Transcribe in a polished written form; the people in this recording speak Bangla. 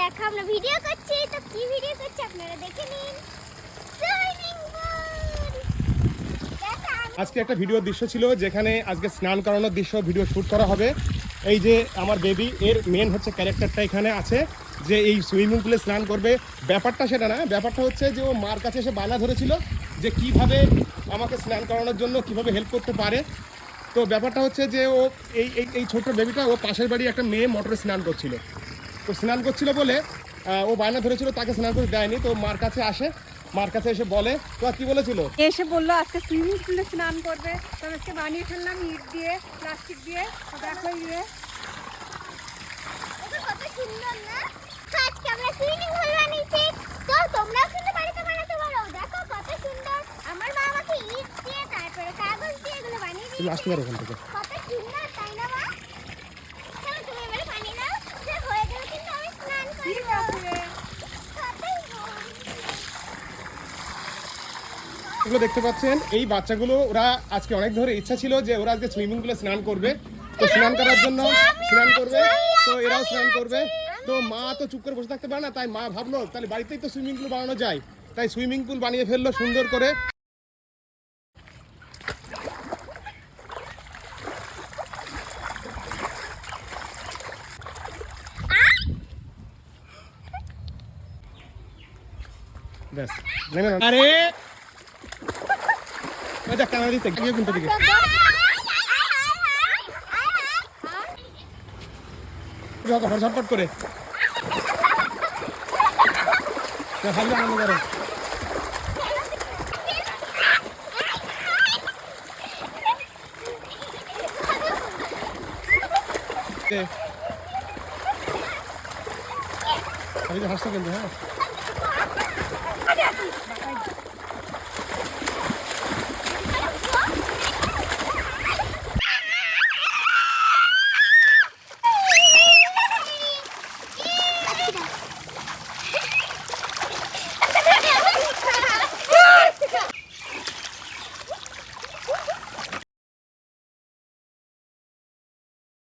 দেখো আমরা ভিডিও করছি, তো কি ভিডিও করছি আপনারা দেখে নিন। Swimming pool. আজকে একটা ভিডিওর দৃশ্য ছিল যেখানে আজকে স্নান করানোর দৃশ্য ভিডিও শ্যুট করা হবে। এই যে আমার বেবি, এর মেন হচ্ছে ক্যারেক্টারটা এখানে আছে যে এই সুইমিং পুলে স্নান করবে। ব্যাপারটা সেটা না, ব্যাপারটা হচ্ছে যে ও মার কাছে এসে বায়না ধরেছিল যে কিভাবে আমাকে স্নান করানোর জন্য কিভাবে হেল্প করতে পারে। তো ব্যাপারটা হচ্ছে যে ও এই এই এই ছোট্ট বেবিটা ও পাশের বাড়ি একটা মেয়ে মোটরে স্নান করছিল। তো স্নান করছিল বলে ও বায়না ধরেছিল, তাকে স্নান করতে দেয়নি। তো মার কাছে আসে, মার কাছে এসে বলে, তো আর কি বলেছিল, এসে বললো আজকে সুইমিং পুলে স্নান করবে। তো আজকে বানিয়ে ফেললাম ইট দিয়ে, প্লাস্টিক দিয়ে। দেখো ইয়ে এটা কত সুন্দর না। আজকে আমরা সুইমিং পুল বানিয়েছি, তো তোমরাও কিন্তু বাড়িতে বানাতে পারো। দেখো কত সুন্দর। আমার মা আমাকে ইট দিয়ে তারপরে কাগজ দিয়ে এগুলো বানিয়ে তুমি দিয়েছে। আসতে পারো ওখান থেকে। কত সুন্দর তাই না মা? চলো তুমি এবারে পানি নাও, যে হয়ে গেলে কিন্তু আমি স্নান ঠিক করব। আছে। এগুলো দেখতে পাচ্ছেন, এই বাচ্চাগুলো ওরা আজকে অনেক ধরে ইচ্ছা ছিল যে ওরা আজকে সুইমিং পুলে স্নান করবে। তো স্নান করার জন্য স্নান করবে, তো এরাও স্নান করবে। তো মা তো চুপ করে বসে থাকতে পারে না, তাই মা ভাবলো তাহলে বাড়িতেই তো সুইমিং পুল বানানো যায়, তাই সুইমিং পুল বানিয়ে ফেললো সুন্দর করে। ব্যাস, নেমে নাও। আরে ওই দেখ ক্যামেরা দিতে গিয়ে কোনটা দিকে ঝটপট করে ভালো আনন্দ করো। আমি তো হাসতে কিন্তু, হ্যাঁ